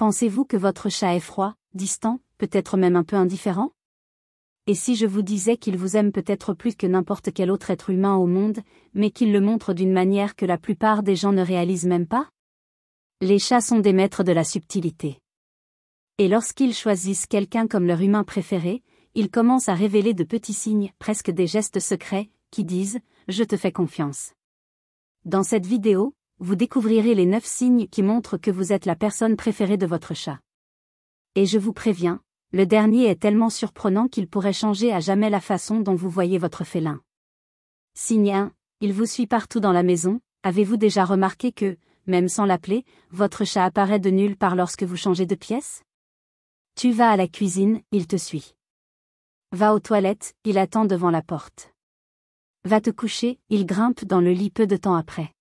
Pensez-vous que votre chat est froid, distant, peut-être même un peu indifférent? Et si je vous disais qu'il vous aime peut-être plus que n'importe quel autre être humain au monde, mais qu'il le montre d'une manière que la plupart des gens ne réalisent même pas? Les chats sont des maîtres de la subtilité. Et lorsqu'ils choisissent quelqu'un comme leur humain préféré, ils commencent à révéler de petits signes, presque des gestes secrets, qui disent « Je te fais confiance ». Dans cette vidéo, vous découvrirez les 9 signes qui montrent que vous êtes la personne préférée de votre chat. Et je vous préviens, le dernier est tellement surprenant qu'il pourrait changer à jamais la façon dont vous voyez votre félin. Signe 1, il vous suit partout dans la maison. Avez-vous déjà remarqué que, même sans l'appeler, votre chat apparaît de nulle part lorsque vous changez de pièce? Tu vas à la cuisine, il te suit. Va aux toilettes, il attend devant la porte. Va te coucher, il grimpe dans le lit peu de temps après.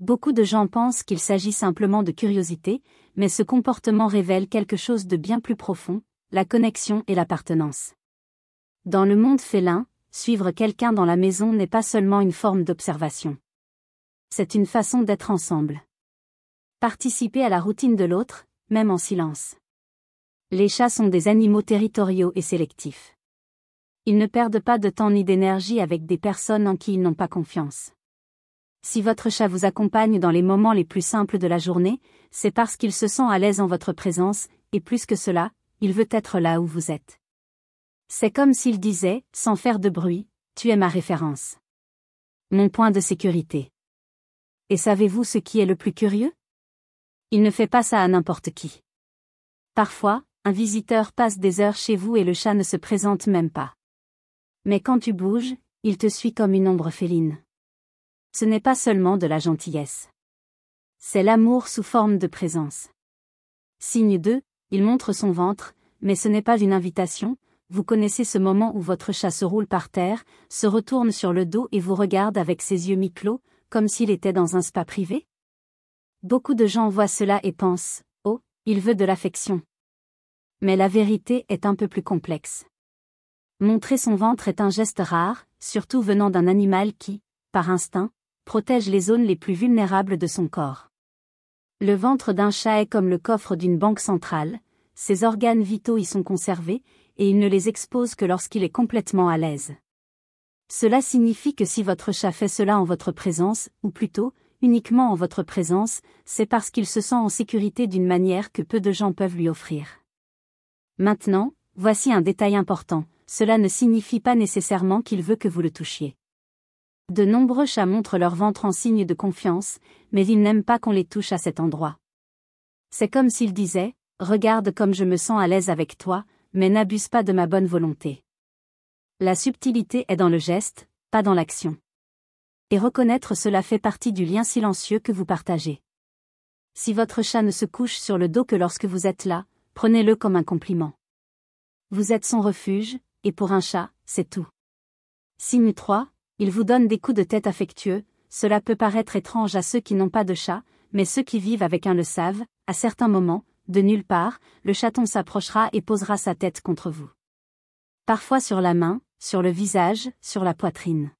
Beaucoup de gens pensent qu'il s'agit simplement de curiosité, mais ce comportement révèle quelque chose de bien plus profond, la connexion et l'appartenance. Dans le monde félin, suivre quelqu'un dans la maison n'est pas seulement une forme d'observation. C'est une façon d'être ensemble. Participer à la routine de l'autre, même en silence. Les chats sont des animaux territoriaux et sélectifs. Ils ne perdent pas de temps ni d'énergie avec des personnes en qui ils n'ont pas confiance. Si votre chat vous accompagne dans les moments les plus simples de la journée, c'est parce qu'il se sent à l'aise en votre présence, et plus que cela, il veut être là où vous êtes. C'est comme s'il disait, sans faire de bruit, « Tu es ma référence. Mon point de sécurité. » Et savez-vous ce qui est le plus curieux? Il ne fait pas ça à n'importe qui. Parfois, un visiteur passe des heures chez vous et le chat ne se présente même pas. Mais quand tu bouges, il te suit comme une ombre féline. Ce n'est pas seulement de la gentillesse. C'est l'amour sous forme de présence. Signe 2, il montre son ventre, mais ce n'est pas une invitation. Vous connaissez ce moment où votre chat se roule par terre, se retourne sur le dos et vous regarde avec ses yeux mi-clos, comme s'il était dans un spa privé? Beaucoup de gens voient cela et pensent « Oh, il veut de l'affection ». Mais la vérité est un peu plus complexe. Montrer son ventre est un geste rare, surtout venant d'un animal qui, par instinct, protège les zones les plus vulnérables de son corps. Le ventre d'un chat est comme le coffre d'une banque centrale, ses organes vitaux y sont conservés, et il ne les expose que lorsqu'il est complètement à l'aise. Cela signifie que si votre chat fait cela en votre présence, ou plutôt, uniquement en votre présence, c'est parce qu'il se sent en sécurité d'une manière que peu de gens peuvent lui offrir. Maintenant, voici un détail important, cela ne signifie pas nécessairement qu'il veut que vous le touchiez. De nombreux chats montrent leur ventre en signe de confiance, mais ils n'aiment pas qu'on les touche à cet endroit. C'est comme s'ils disaient, « Regarde comme je me sens à l'aise avec toi, mais n'abuse pas de ma bonne volonté. » La subtilité est dans le geste, pas dans l'action. Et reconnaître cela fait partie du lien silencieux que vous partagez. Si votre chat ne se couche sur le dos que lorsque vous êtes là, prenez-le comme un compliment. Vous êtes son refuge, et pour un chat, c'est tout. Signe 3, il vous donne des coups de tête affectueux. Cela peut paraître étrange à ceux qui n'ont pas de chat, mais ceux qui vivent avec un le savent, à certains moments, de nulle part, le chaton s'approchera et posera sa tête contre vous. Parfois sur la main, sur le visage, sur la poitrine.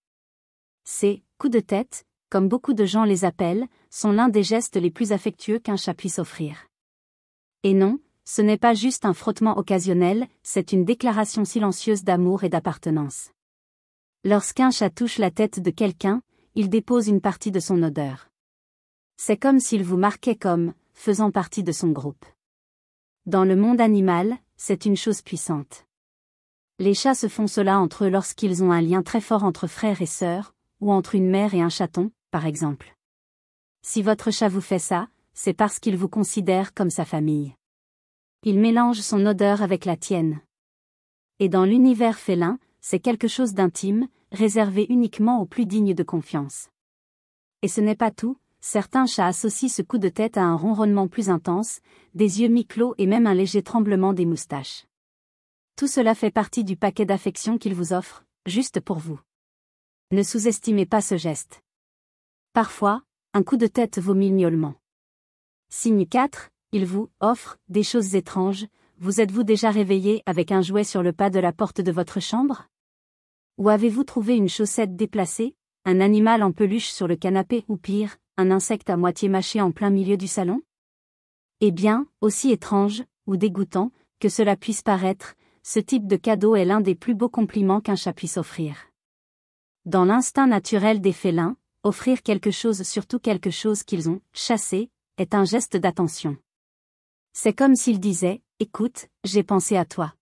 Ces coups de tête, comme beaucoup de gens les appellent, sont l'un des gestes les plus affectueux qu'un chat puisse offrir. Et non, ce n'est pas juste un frottement occasionnel, c'est une déclaration silencieuse d'amour et d'appartenance. Lorsqu'un chat touche la tête de quelqu'un, il dépose une partie de son odeur. C'est comme s'il vous marquait comme faisant partie de son groupe. Dans le monde animal, c'est une chose puissante. Les chats se font cela entre eux lorsqu'ils ont un lien très fort entre frères et sœurs, ou entre une mère et un chaton, par exemple. Si votre chat vous fait ça, c'est parce qu'il vous considère comme sa famille. Il mélange son odeur avec la tienne. Et dans l'univers félin, c'est quelque chose d'intime, réservé uniquement aux plus dignes de confiance. Et ce n'est pas tout, certains chats associent ce coup de tête à un ronronnement plus intense, des yeux mi-clos et même un léger tremblement des moustaches. Tout cela fait partie du paquet d'affection qu'il vous offre, juste pour vous. Ne sous-estimez pas ce geste. Parfois, un coup de tête vaut 1000 miaulements. Signe 4, il vous offre des choses étranges. Vous êtes-vous déjà réveillé avec un jouet sur le pas de la porte de votre chambre? Ou avez-vous trouvé une chaussette déplacée, un animal en peluche sur le canapé ou pire, un insecte à moitié mâché en plein milieu du salon? Eh bien, aussi étrange, ou dégoûtant, que cela puisse paraître, ce type de cadeau est l'un des plus beaux compliments qu'un chat puisse offrir. Dans l'instinct naturel des félins, offrir quelque chose, surtout quelque chose qu'ils ont chassé, est un geste d'attention. C'est comme s'ils disaient « Écoute, j'ai pensé à toi.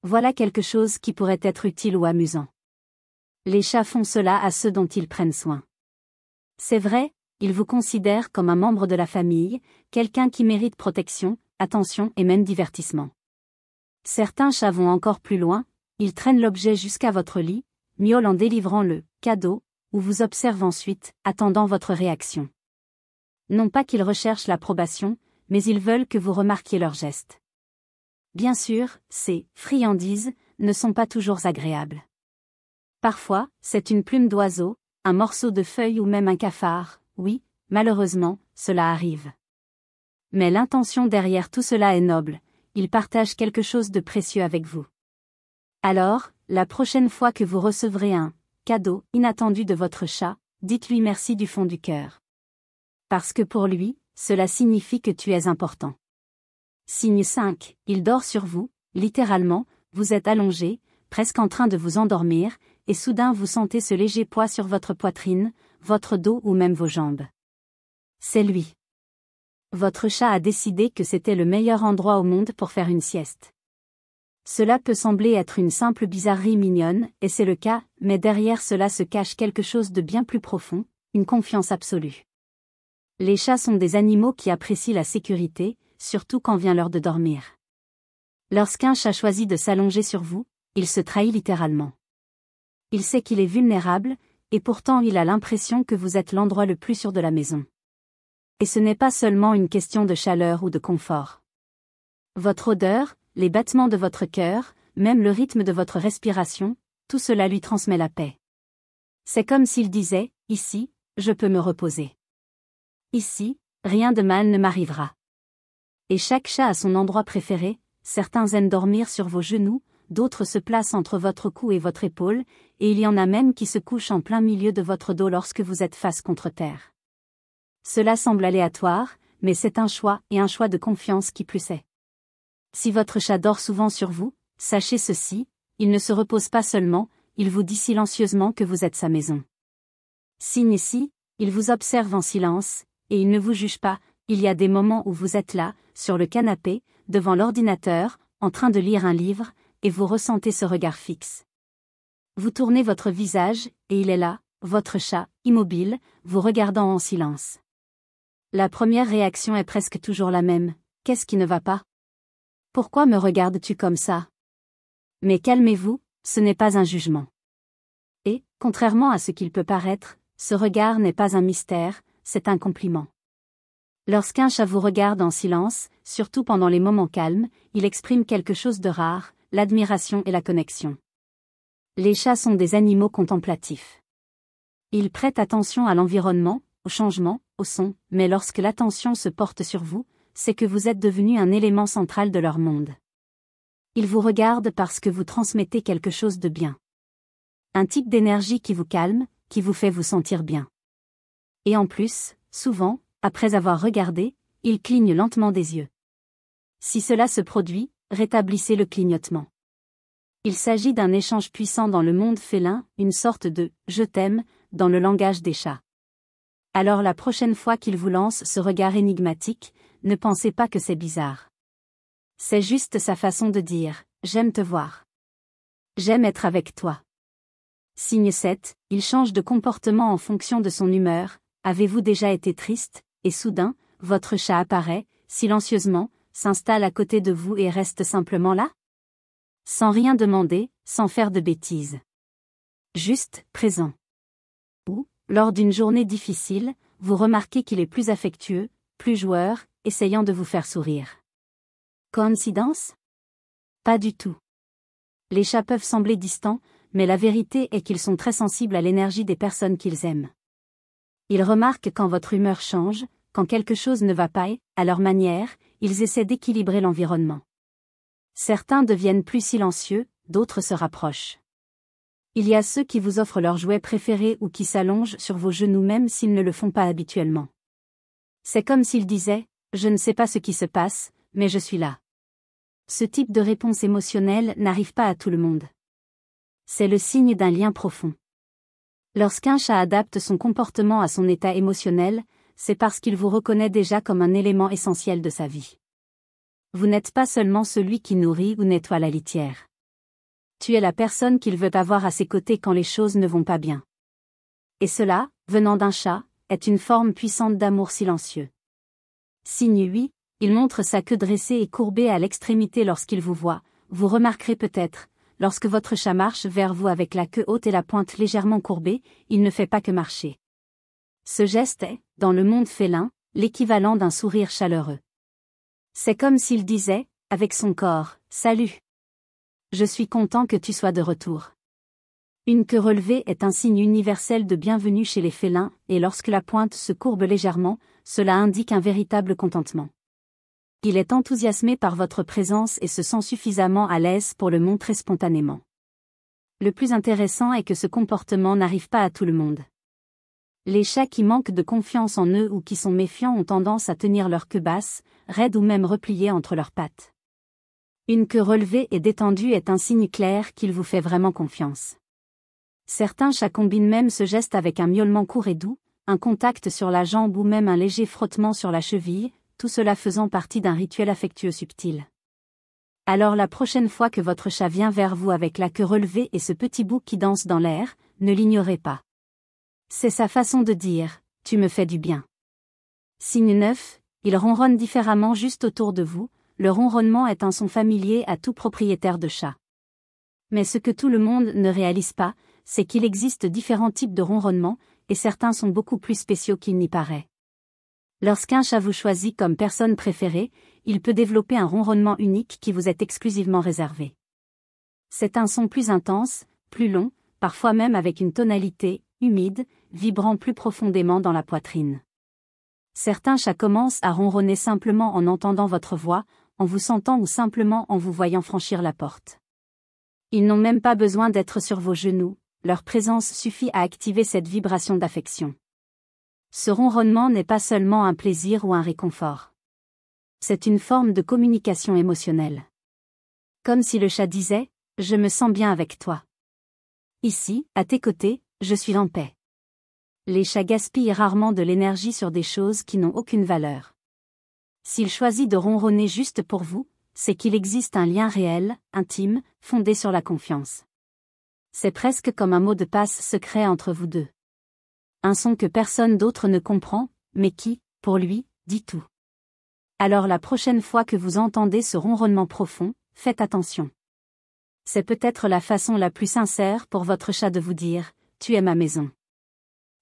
Voilà quelque chose qui pourrait être utile ou amusant. » Les chats font cela à ceux dont ils prennent soin. C'est vrai, ils vous considèrent comme un membre de la famille, quelqu'un qui mérite protection, attention et même divertissement. Certains chats vont encore plus loin, ils traînent l'objet jusqu'à votre lit, miaulent en délivrant le cadeau, ou vous observent ensuite, attendant votre réaction. Non pas qu'ils recherchent l'approbation, mais ils veulent que vous remarquiez leurs gestes. Bien sûr, ces friandises ne sont pas toujours agréables. Parfois, c'est une plume d'oiseau, un morceau de feuille ou même un cafard, oui, malheureusement, cela arrive. Mais l'intention derrière tout cela est noble, ils partagent quelque chose de précieux avec vous. Alors, la prochaine fois que vous recevrez un cadeau inattendu de votre chat, dites-lui merci du fond du cœur. Parce que pour lui, cela signifie que tu es important. Signe 5, il dort sur vous, littéralement, vous êtes allongé, presque en train de vous endormir, et soudain vous sentez ce léger poids sur votre poitrine, votre dos ou même vos jambes. C'est lui. Votre chat a décidé que c'était le meilleur endroit au monde pour faire une sieste. Cela peut sembler être une simple bizarrerie mignonne, et c'est le cas, mais derrière cela se cache quelque chose de bien plus profond, une confiance absolue. Les chats sont des animaux qui apprécient la sécurité, surtout quand vient l'heure de dormir. Lorsqu'un chat choisit de s'allonger sur vous, il se trahit littéralement. Il sait qu'il est vulnérable, et pourtant il a l'impression que vous êtes l'endroit le plus sûr de la maison. Et ce n'est pas seulement une question de chaleur ou de confort. Votre odeur, les battements de votre cœur, même le rythme de votre respiration, tout cela lui transmet la paix. C'est comme s'il disait, ici, je peux me reposer. Ici, rien de mal ne m'arrivera. Et chaque chat a son endroit préféré, certains aiment dormir sur vos genoux, d'autres se placent entre votre cou et votre épaule, et il y en a même qui se couchent en plein milieu de votre dos lorsque vous êtes face contre terre. Cela semble aléatoire, mais c'est un choix et un choix de confiance qui plus est. Si votre chat dort souvent sur vous, sachez ceci, il ne se repose pas seulement, il vous dit silencieusement que vous êtes sa maison. Signe ici, il vous observe en silence, et il ne vous juge pas, il y a des moments où vous êtes là, sur le canapé, devant l'ordinateur, en train de lire un livre, et vous ressentez ce regard fixe. Vous tournez votre visage, et il est là, votre chat, immobile, vous regardant en silence. La première réaction est presque toujours la même, qu'est-ce qui ne va pas ? Pourquoi me regardes-tu comme ça ? Mais calmez-vous, ce n'est pas un jugement. Et, contrairement à ce qu'il peut paraître, ce regard n'est pas un mystère, c'est un compliment. Lorsqu'un chat vous regarde en silence, surtout pendant les moments calmes, il exprime quelque chose de rare, l'admiration et la connexion. Les chats sont des animaux contemplatifs. Ils prêtent attention à l'environnement, au changement, au son, mais lorsque l'attention se porte sur vous, c'est que vous êtes devenu un élément central de leur monde. Ils vous regardent parce que vous transmettez quelque chose de bien. Un type d'énergie qui vous calme, qui vous fait vous sentir bien. Et en plus, souvent, après avoir regardé, ils clignent lentement des yeux. Si cela se produit, rétablissez le clignotement. Il s'agit d'un échange puissant dans le monde félin, une sorte de « je t'aime » dans le langage des chats. Alors la prochaine fois qu'ils vous lancent ce regard énigmatique, ne pensez pas que c'est bizarre. C'est juste sa façon de dire « j'aime te voir. J'aime être avec toi ». Signe 7, il change de comportement en fonction de son humeur. Avez-vous déjà été triste, et soudain, votre chat apparaît, silencieusement, s'installe à côté de vous et reste simplement là ? Sans rien demander, sans faire de bêtises. Juste, présent. Ou, lors d'une journée difficile, vous remarquez qu'il est plus affectueux, plus joueur, essayant de vous faire sourire. Coïncidence ? Pas du tout. Les chats peuvent sembler distants, mais la vérité est qu'ils sont très sensibles à l'énergie des personnes qu'ils aiment. Ils remarquent quand votre humeur change, quand quelque chose ne va pas et, à leur manière, ils essaient d'équilibrer l'environnement. Certains deviennent plus silencieux, d'autres se rapprochent. Il y a ceux qui vous offrent leur jouet préféré ou qui s'allongent sur vos genoux même s'ils ne le font pas habituellement. C'est comme s'ils disaient Je ne sais pas ce qui se passe, mais je suis là. Ce type de réponse émotionnelle n'arrive pas à tout le monde. C'est le signe d'un lien profond. Lorsqu'un chat adapte son comportement à son état émotionnel, c'est parce qu'il vous reconnaît déjà comme un élément essentiel de sa vie. Vous n'êtes pas seulement celui qui nourrit ou nettoie la litière. Tu es la personne qu'il veut avoir à ses côtés quand les choses ne vont pas bien. Et cela, venant d'un chat, est une forme puissante d'amour silencieux. Signe 8, il montre sa queue dressée et courbée à l'extrémité lorsqu'il vous voit. Vous remarquerez peut-être, lorsque votre chat marche vers vous avec la queue haute et la pointe légèrement courbée, il ne fait pas que marcher. Ce geste est, dans le monde félin, l'équivalent d'un sourire chaleureux. C'est comme s'il disait, avec son corps, « Salut! Je suis content que tu sois de retour. » Une queue relevée est un signe universel de bienvenue chez les félins, et lorsque la pointe se courbe légèrement, cela indique un véritable contentement. Il est enthousiasmé par votre présence et se sent suffisamment à l'aise pour le montrer spontanément. Le plus intéressant est que ce comportement n'arrive pas à tout le monde. Les chats qui manquent de confiance en eux ou qui sont méfiants ont tendance à tenir leur queue basse, raide ou même repliée entre leurs pattes. Une queue relevée et détendue est un signe clair qu'il vous fait vraiment confiance. Certains chats combinent même ce geste avec un miaulement court et doux, un contact sur la jambe ou même un léger frottement sur la cheville, tout cela faisant partie d'un rituel affectueux subtil. Alors la prochaine fois que votre chat vient vers vous avec la queue relevée et ce petit bout qui danse dans l'air, ne l'ignorez pas. C'est sa façon de dire « tu me fais du bien ». Signe 9, il ronronne différemment juste autour de vous, le ronronnement est un son familier à tout propriétaire de chat. Mais ce que tout le monde ne réalise pas, c'est qu'il existe différents types de ronronnements, et certains sont beaucoup plus spéciaux qu'il n'y paraît. Lorsqu'un chat vous choisit comme personne préférée, il peut développer un ronronnement unique qui vous est exclusivement réservé. C'est un son plus intense, plus long, parfois même avec une tonalité humide, vibrant plus profondément dans la poitrine. Certains chats commencent à ronronner simplement en entendant votre voix, en vous sentant ou simplement en vous voyant franchir la porte. Ils n'ont même pas besoin d'être sur vos genoux, leur présence suffit à activer cette vibration d'affection. Ce ronronnement n'est pas seulement un plaisir ou un réconfort. C'est une forme de communication émotionnelle. Comme si le chat disait « Je me sens bien avec toi. Ici, à tes côtés, je suis en paix. » Les chats gaspillent rarement de l'énergie sur des choses qui n'ont aucune valeur. S'il choisit de ronronner juste pour vous, c'est qu'il existe un lien réel, intime, fondé sur la confiance. C'est presque comme un mot de passe secret entre vous deux. Un son que personne d'autre ne comprend, mais qui, pour lui, dit tout. Alors la prochaine fois que vous entendez ce ronronnement profond, faites attention. C'est peut-être la façon la plus sincère pour votre chat de vous dire « Tu es ma maison ».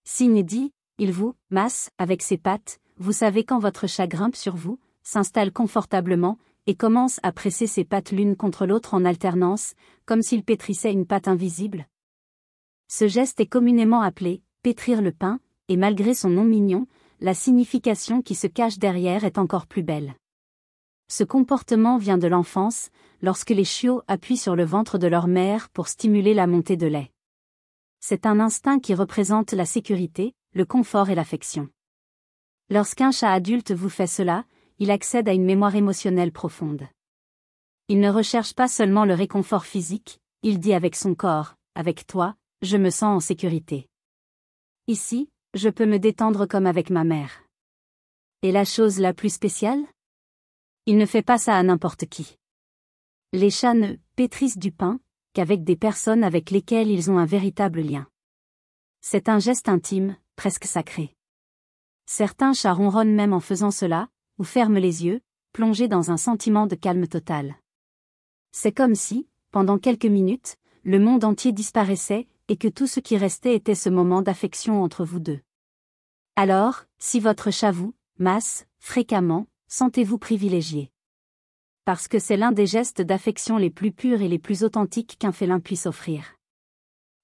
Signe 10, il vous masse avec ses pattes, vous savez quand votre chat grimpe sur vous, s'installe confortablement, et commence à presser ses pattes l'une contre l'autre en alternance, comme s'il pétrissait une pâte invisible. Ce geste est communément appelé « pétrir le pain », et malgré son nom mignon, la signification qui se cache derrière est encore plus belle. Ce comportement vient de l'enfance, lorsque les chiots appuient sur le ventre de leur mère pour stimuler la montée de lait. C'est un instinct qui représente la sécurité, le confort et l'affection. Lorsqu'un chat adulte vous fait cela, il accède à une mémoire émotionnelle profonde. Il ne recherche pas seulement le réconfort physique, il dit avec son corps, avec toi, je me sens en sécurité. Ici, je peux me détendre comme avec ma mère. Et la chose la plus spéciale? Il ne fait pas ça à n'importe qui. Les chats ne pétrissent du pain qu'avec des personnes avec lesquelles ils ont un véritable lien. C'est un geste intime, presque sacré. Certains chats ronronnent même en faisant cela, ou ferment les yeux, plongés dans un sentiment de calme total. C'est comme si, pendant quelques minutes, le monde entier disparaissait, et que tout ce qui restait était ce moment d'affection entre vous deux. Alors, si votre chat vous masse fréquemment, sentez-vous privilégié. Parce que c'est l'un des gestes d'affection les plus purs et les plus authentiques qu'un félin puisse offrir.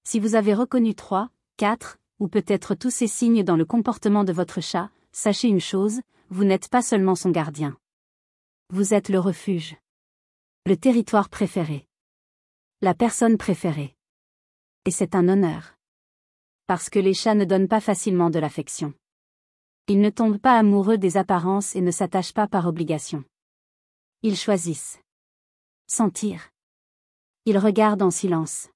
Si vous avez reconnu 3, 4, ou peut-être tous ces signes dans le comportement de votre chat, sachez une chose, vous n'êtes pas seulement son gardien. Vous êtes le refuge. Le territoire préféré. La personne préférée. Et c'est un honneur. Parce que les chats ne donnent pas facilement de l'affection. Ils ne tombent pas amoureux des apparences et ne s'attachent pas par obligation. Ils choisissent. Sentir. Ils regardent en silence.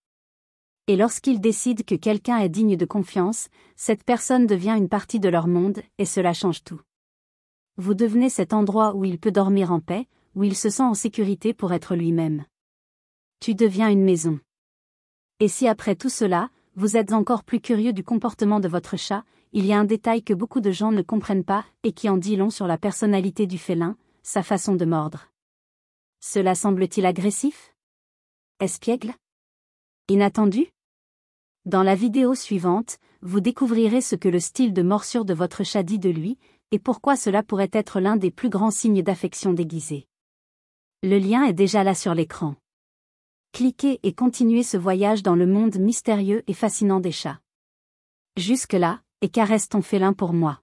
Et lorsqu'ils décident que quelqu'un est digne de confiance, cette personne devient une partie de leur monde, et cela change tout. Vous devenez cet endroit où il peut dormir en paix, où il se sent en sécurité pour être lui-même. Tu deviens une maison. Et si après tout cela, vous êtes encore plus curieux du comportement de votre chat, il y a un détail que beaucoup de gens ne comprennent pas, et qui en dit long sur la personnalité du félin, sa façon de mordre. Cela semble-t-il agressif? Espiègle? Inattendu? Dans la vidéo suivante, vous découvrirez ce que le style de morsure de votre chat dit de lui, et pourquoi cela pourrait être l'un des plus grands signes d'affection déguisée. Le lien est déjà là sur l'écran. Cliquez et continuez ce voyage dans le monde mystérieux et fascinant des chats. Jusque-là, et caresse ton félin pour moi.